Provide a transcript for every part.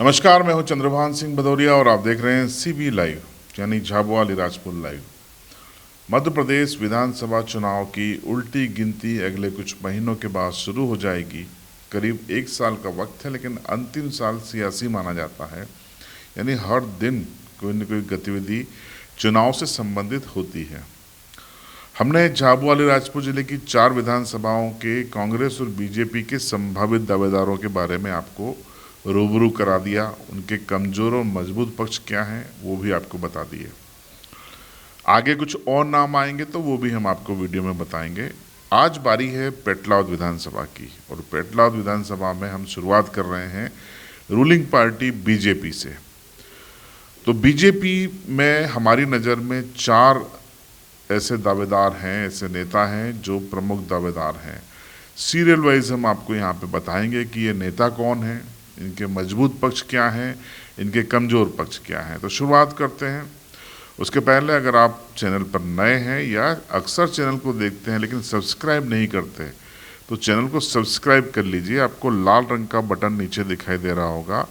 नमस्कार, मैं हूं चंद्रभान सिंह भदौरिया और आप देख रहे हैं सीबी लाइव यानी झाबुआ अलीराजपुर लाइव। मध्य प्रदेश विधानसभा चुनाव की उल्टी गिनती अगले कुछ महीनों के बाद शुरू हो जाएगी। करीब 1 साल का वक्त है, लेकिन अंतिम साल सियासी माना जाता है, यानी हर दिन कोई न कोई गतिविधि चुनाव से संबंधित होती है। हमने झाबुआ अलीराजपुर जिले की 4 विधानसभाओं के कांग्रेस और बीजेपी के संभावित दावेदारों के बारे में आपको रूबरू करा दिया। उनके कमजोर और मजबूत पक्ष क्या हैं वो भी आपको बता दिए। आगे कुछ और नाम आएंगे तो वो भी हम आपको वीडियो में बताएंगे। आज बारी है पेटलाद विधानसभा की, और पेटलाद विधानसभा में हम शुरुआत कर रहे हैं रूलिंग पार्टी बीजेपी से। तो बीजेपी में हमारी नज़र में 4 ऐसे दावेदार हैं, ऐसे नेता हैं जो प्रमुख दावेदार हैं। सीरियल वाइज हम आपको यहाँ पे बताएंगे कि ये नेता कौन है, इनके मजबूत पक्ष क्या हैं, इनके कमज़ोर पक्ष क्या हैं। तो शुरुआत करते हैं। उसके पहले अगर आप चैनल पर नए हैं या अक्सर चैनल को देखते हैं लेकिन सब्सक्राइब नहीं करते, तो चैनल को सब्सक्राइब कर लीजिए। आपको लाल रंग का बटन नीचे दिखाई दे रहा होगा,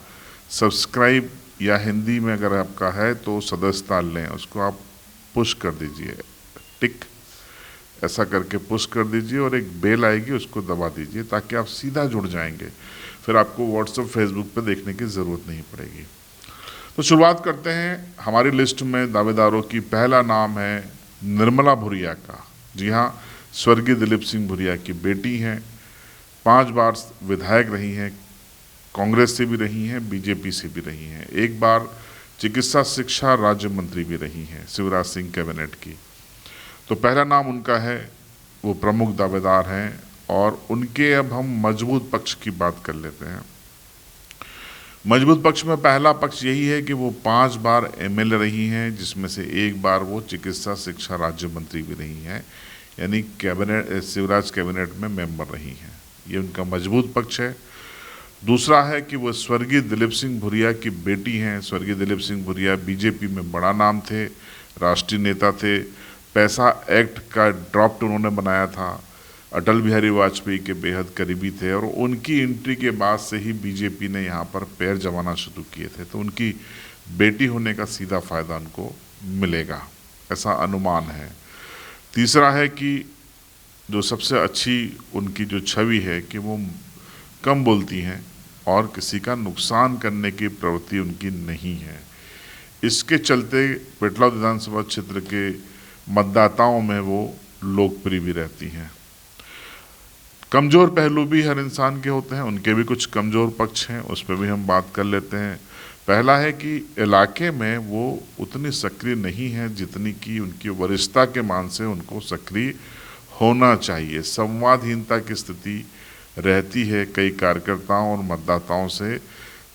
सब्सक्राइब, या हिंदी में अगर आपका है तो सदस्यता लें, उसको आप पुश कर दीजिए, टिक ऐसा करके पुश कर दीजिए, और एक बेल आएगी उसको दबा दीजिए ताकि आप सीधा जुड़ जाएंगे। फिर आपको व्हाट्सएप फेसबुक पे देखने की ज़रूरत नहीं पड़ेगी। तो शुरुआत करते हैं हमारी लिस्ट में दावेदारों की। पहला नाम है निर्मला भूरिया का। जी हाँ, स्वर्गीय दिलीप सिंह भूरिया की बेटी हैं, 5 बार विधायक रही हैं, कांग्रेस से भी रही हैं, बीजेपी से भी रही हैं, एक बार चिकित्सा शिक्षा राज्य मंत्री भी रही हैं शिवराज सिंह कैबिनेट की। तो पहला नाम उनका है, वो प्रमुख दावेदार हैं। और उनके अब हम मजबूत पक्ष की बात कर लेते हैं। मजबूत पक्ष में पहला पक्ष यही है कि वो 5 बार एमएलए रही हैं, जिसमें से एक बार वो चिकित्सा शिक्षा राज्य मंत्री भी रही हैं, यानी कैबिनेट, शिवराज कैबिनेट में मेंबर रही हैं। ये उनका मजबूत पक्ष है। दूसरा है कि वो स्वर्गीय दिलीप सिंह भूरिया की बेटी हैं। स्वर्गीय दिलीप सिंह भूरिया बीजेपी में बड़ा नाम थे, राष्ट्रीय नेता थे। पैसा एक्ट का ड्राफ्ट उन्होंने बनाया था, अटल बिहारी वाजपेयी के बेहद करीबी थे, और उनकी एंट्री के बाद से ही बीजेपी ने यहाँ पर पैर जमाना शुरू किए थे। तो उनकी बेटी होने का सीधा फायदा उनको मिलेगा, ऐसा अनुमान है। तीसरा है कि जो सबसे अच्छी उनकी जो छवि है कि वो कम बोलती हैं और किसी का नुकसान करने की प्रवृत्ति उनकी नहीं है। इसके चलते पेटलाद विधानसभा क्षेत्र के मतदाताओं में वो लोकप्रिय भी रहती हैं। कमज़ोर पहलू भी हर इंसान के होते हैं, उनके भी कुछ कमज़ोर पक्ष हैं, उस पर भी हम बात कर लेते हैं। पहला है कि इलाके में वो उतनी सक्रिय नहीं है जितनी कि उनकी वरिष्ठता के मान से उनको सक्रिय होना चाहिए। संवादहीनता की स्थिति रहती है कई कार्यकर्ताओं और मतदाताओं से,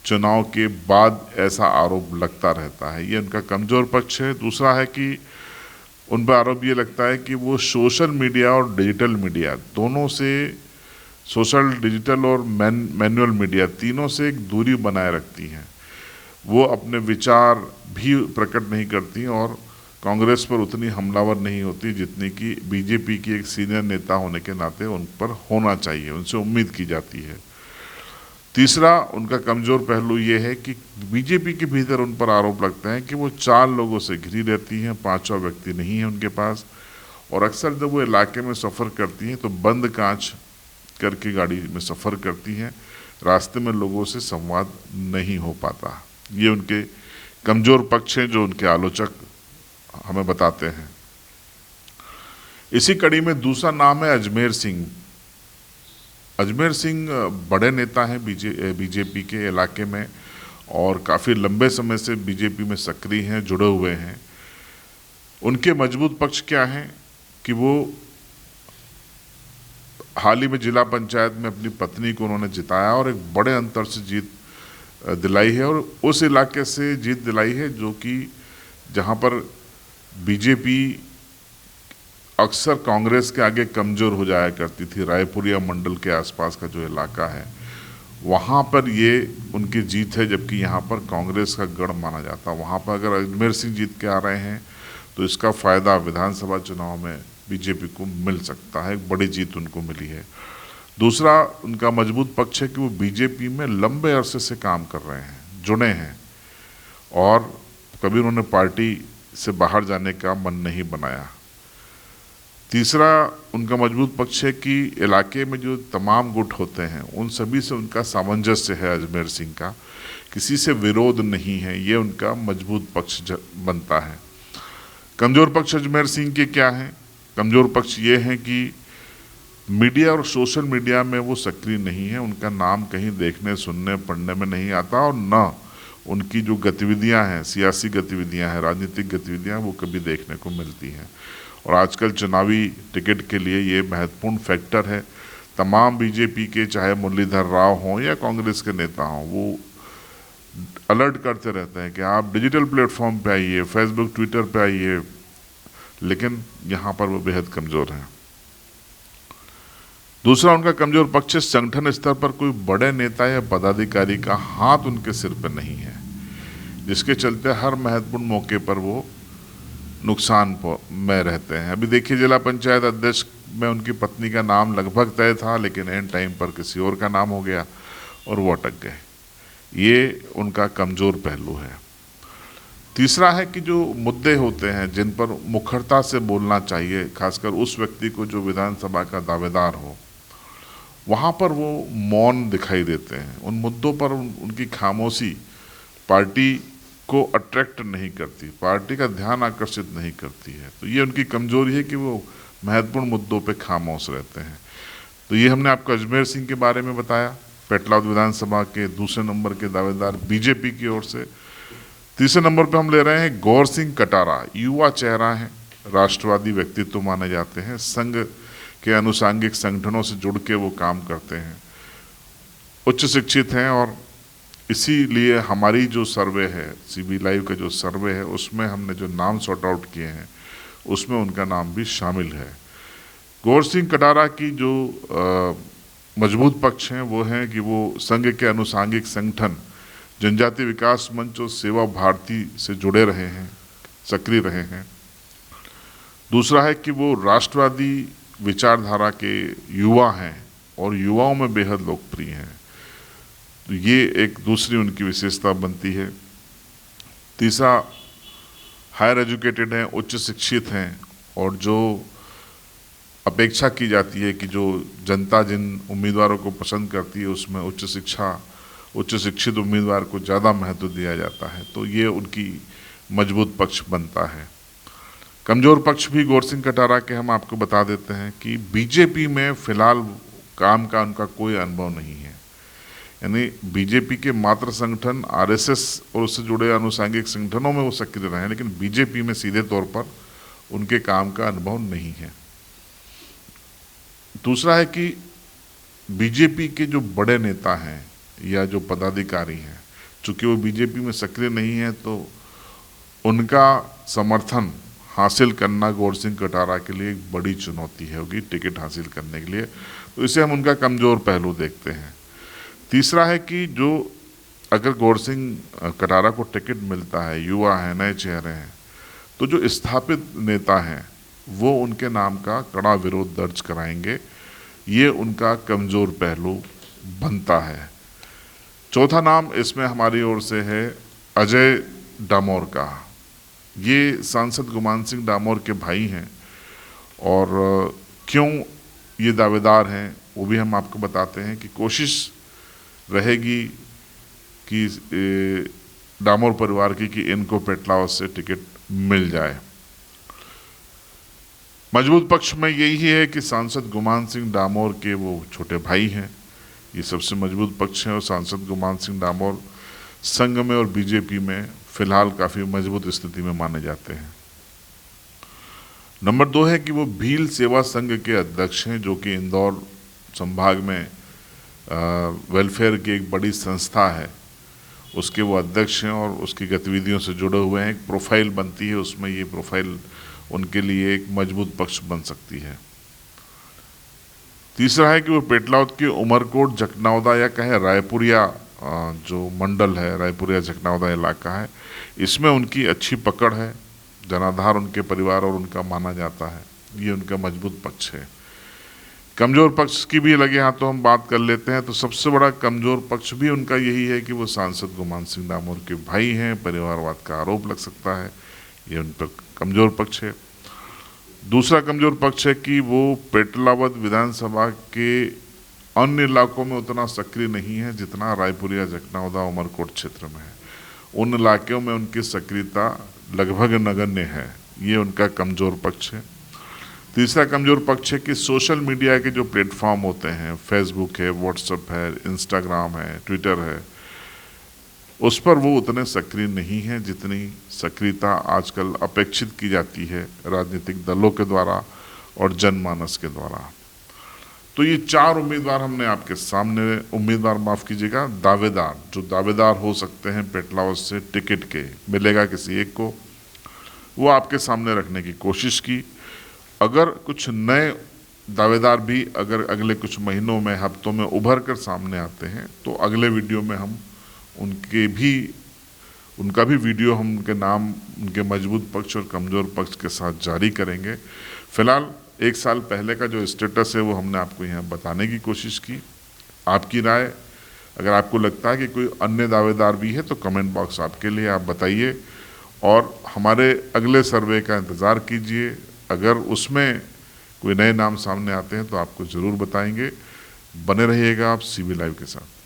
चुनाव के बाद ऐसा आरोप लगता रहता है, ये उनका कमज़ोर पक्ष है। दूसरा है कि उन पर आरोप ये लगता है कि वो सोशल मीडिया और डिजिटल मीडिया दोनों से, सोशल, डिजिटल और मैनुअल मीडिया तीनों से एक दूरी बनाए रखती हैं। वो अपने विचार भी प्रकट नहीं करती और कांग्रेस पर उतनी हमलावर नहीं होती जितनी कि बीजेपी की एक सीनियर नेता होने के नाते उन पर होना चाहिए, उनसे उम्मीद की जाती है। तीसरा उनका कमज़ोर पहलू ये है कि बीजेपी के भीतर उन पर आरोप लगता है कि वो 4 लोगों से घिरी रहती हैं, 5वां व्यक्ति नहीं है उनके पास। और अक्सर जब वो इलाके में सफ़र करती हैं तो बंद कांच करके गाड़ी में सफ़र करती हैं, रास्ते में लोगों से संवाद नहीं हो पाता। ये उनके कमज़ोर पक्ष हैं जो उनके आलोचक हमें बताते हैं। इसी कड़ी में दूसरा नाम है अजमेर सिंह। अजमेर सिंह बड़े नेता हैं बीजेपी के इलाके में, और काफ़ी लंबे समय से बीजेपी में सक्रिय हैं, जुड़े हुए हैं। उनके मजबूत पक्ष क्या हैं कि वो हाल ही में जिला पंचायत में अपनी पत्नी को उन्होंने जिताया और एक बड़े अंतर से जीत दिलाई है, और उस इलाके से जीत दिलाई है जो कि जहाँ पर बीजेपी अक्सर कांग्रेस के आगे कमज़ोर हो जाया करती थी। रायपुरिया मंडल के आसपास का जो इलाका है वहाँ पर ये उनकी जीत है, जबकि यहाँ पर कांग्रेस का गढ़ माना जाता। वहाँ पर अगर अजमेर सिंह जीत के आ रहे हैं तो इसका फ़ायदा विधानसभा चुनाव में बीजेपी को मिल सकता है, एक बड़ी जीत उनको मिली है। दूसरा उनका मजबूत पक्ष है कि वो बीजेपी में लंबे अरसे से काम कर रहे हैं, जुड़े हैं और कभी उन्होंने पार्टी से बाहर जाने का मन नहीं बनाया। तीसरा उनका मजबूत पक्ष है कि इलाके में जो तमाम गुट होते हैं उन सभी से उनका सामंजस्य है। अजमेर सिंह का किसी से विरोध नहीं है, ये उनका मजबूत पक्ष बनता है। कमज़ोर पक्ष अजमेर सिंह के क्या हैं? कमज़ोर पक्ष ये हैं कि मीडिया और सोशल मीडिया में वो सक्रिय नहीं है, उनका नाम कहीं देखने सुनने पढ़ने में नहीं आता और न उनकी जो गतिविधियां हैं, सियासी गतिविधियां हैं, राजनीतिक गतिविधियां, वो कभी देखने को मिलती हैं। और आजकल चुनावी टिकट के लिए ये महत्वपूर्ण फैक्टर है। तमाम बीजेपी के, चाहे मुरलीधर राव हों या कांग्रेस के नेता हों, वो अलर्ट करते रहते हैं कि आप डिजिटल प्लेटफॉर्म पे आइए, फेसबुक ट्विटर पे आइए, लेकिन यहाँ पर वो बेहद कमज़ोर हैं। दूसरा उनका कमज़ोर पक्ष संगठन स्तर पर कोई बड़े नेता या पदाधिकारी का हाथ उनके सिर पर नहीं है, जिसके चलते हर महत्वपूर्ण मौके पर वो नुकसान में रहते हैं। अभी देखिए, जिला पंचायत अध्यक्ष में उनकी पत्नी का नाम लगभग तय था, लेकिन एंड टाइम पर किसी और का नाम हो गया और वो अटक गए। ये उनका कमज़ोर पहलू है। तीसरा है कि जो मुद्दे होते हैं जिन पर मुखरता से बोलना चाहिए, खासकर उस व्यक्ति को जो विधानसभा का दावेदार हो, वहाँ पर वो मौन दिखाई देते हैं। उन मुद्दों पर उनकी खामोशी पार्टी को अट्रैक्ट नहीं करती, पार्टी का ध्यान आकर्षित नहीं करती है। तो ये उनकी कमजोरी है कि वो महत्वपूर्ण मुद्दों पे खामोश रहते हैं। तो ये हमने आपको अजमेर सिंह के बारे में बताया, पेटलाद विधानसभा के दूसरे नंबर के दावेदार बीजेपी की ओर से। तीसरे नंबर पे हम ले रहे हैं गौर सिंह कटारा। युवा चेहरा है, राष्ट्रवादी व्यक्तित्व माने जाते हैं, संघ के अनुसांगिक संगठनों से जुड़ के वो काम करते हैं, उच्च शिक्षित हैं और इसीलिए हमारी जो सर्वे है, सीबी लाइव का जो सर्वे है, उसमें हमने जो नाम सॉर्ट आउट किए हैं उसमें उनका नाम भी शामिल है। गौर सिंह कटारा की जो मजबूत पक्ष हैं वो हैं कि वो संघ के अनुसांगिक संगठन जनजाति विकास मंच और सेवा भारती से जुड़े रहे हैं, सक्रिय रहे हैं। दूसरा है कि वो राष्ट्रवादी विचारधारा के युवा हैं और युवाओं में बेहद लोकप्रिय हैं। तो ये एक दूसरी उनकी विशेषता बनती है। तीसरा, हायर एजुकेटेड हैं, उच्च शिक्षित हैं और जो अपेक्षा की जाती है कि जो जनता जिन उम्मीदवारों को पसंद करती है उसमें उच्च शिक्षित उम्मीदवार को ज़्यादा महत्व दिया जाता है। तो ये उनकी मजबूत पक्ष बनता है। कमज़ोर पक्ष भी गौर सिंह कटारा के हम आपको बता देते हैं कि बीजेपी में फिलहाल काम का उनका कोई अनुभव नहीं है। यानी बीजेपी के मात्र संगठन आरएसएस और उससे जुड़े अनुसांगिक संगठनों में वो सक्रिय रहे हैं, लेकिन बीजेपी में सीधे तौर पर उनके काम का अनुभव नहीं है। दूसरा है कि बीजेपी के जो बड़े नेता हैं या जो पदाधिकारी हैं, चूंकि वो बीजेपी में सक्रिय नहीं है, तो उनका समर्थन हासिल करना गौर सिंह कटारा के लिए एक बड़ी चुनौती होगी टिकट हासिल करने के लिए। तो इसे हम उनका कमज़ोर पहलू देखते हैं। तीसरा है कि जो अगर गौर सिंह कटारा को टिकट मिलता है, युवा है, नए चेहरे हैं, तो जो स्थापित नेता हैं वो उनके नाम का कड़ा विरोध दर्ज कराएंगे। ये उनका कमज़ोर पहलू बनता है। चौथा नाम इसमें हमारी ओर से है अजय डामोर का। ये सांसद गुमान सिंह डामोर के भाई हैं और क्यों ये दावेदार हैं वो भी हम आपको बताते हैं कि कोशिश रहेगी कि डामोर परिवार की कि इनको पेटलाद से टिकट मिल जाए। मजबूत पक्ष में यही है कि सांसद गुमान सिंह डामोर के वो छोटे भाई हैं, ये सबसे मजबूत पक्ष हैं और सांसद गुमान सिंह डामोर संघ में और बीजेपी में फिलहाल काफ़ी मजबूत स्थिति में माने जाते हैं। नंबर 2 है कि वो भील सेवा संघ के अध्यक्ष हैं, जो कि इंदौर संभाग में वेलफेयर की एक बड़ी संस्था है, उसके वो अध्यक्ष हैं और उसकी गतिविधियों से जुड़े हुए हैं। एक प्रोफाइल बनती है, उसमें ये प्रोफाइल उनके लिए एक मजबूत पक्ष बन सकती है। तीसरा है कि वो पेटलाद के उमरकोट जखनौदा या कहें रायपुरिया जो मंडल है, रायपुरिया जखनौदा इलाका है, इसमें उनकी अच्छी पकड़ है, जनाधार उनके परिवार और उनका माना जाता है। ये उनका मजबूत पक्ष है। कमज़ोर पक्ष की भी लगे हाथों हम बात कर लेते हैं तो सबसे बड़ा कमज़ोर पक्ष भी उनका यही है कि वो सांसद गुमान सिंह डामोर के भाई हैं, परिवारवाद का आरोप लग सकता है, ये उन पर कमज़ोर पक्ष है। दूसरा कमज़ोर पक्ष है कि वो पेटलावद विधानसभा के अन्य इलाकों में उतना सक्रिय नहीं है जितना रायपुरिया, जखनाउदा, उमरकोट क्षेत्र में है। उन इलाकों में उनकी सक्रियता लगभग नगण्य है, ये उनका कमज़ोर पक्ष है। तीसरा कमज़ोर पक्ष है कि सोशल मीडिया के जो प्लेटफॉर्म होते हैं, फेसबुक है, व्हाट्सएप है, इंस्टाग्राम है, ट्विटर है, उस पर वो उतने सक्रिय नहीं हैं जितनी सक्रियता आजकल अपेक्षित की जाती है राजनीतिक दलों के द्वारा और जनमानस के द्वारा। तो ये 4 उम्मीदवार हमने आपके सामने, उम्मीदवार माफ़ कीजिएगा, दावेदार, जो दावेदार हो सकते हैं पेटलावद से टिकट के, मिलेगा किसी एक को, वो आपके सामने रखने की कोशिश की। अगर कुछ नए दावेदार भी अगर अगले कुछ महीनों में, हफ्तों में उभर कर सामने आते हैं तो अगले वीडियो में हम उनका भी वीडियो, हम उनके नाम, उनके मजबूत पक्ष और कमज़ोर पक्ष के साथ जारी करेंगे। फिलहाल 1 साल पहले का जो स्टेटस है वो हमने आपको यहाँ बताने की कोशिश की। आपकी राय, अगर आपको लगता है कि कोई अन्य दावेदार भी है तो कमेंट बॉक्स आपके लिए, आप बताइए और हमारे अगले सर्वे का इंतज़ार कीजिए। अगर उसमें कोई नए नाम सामने आते हैं तो आपको ज़रूर बताएंगे। बने रहिएगा आप CB लाइव के साथ।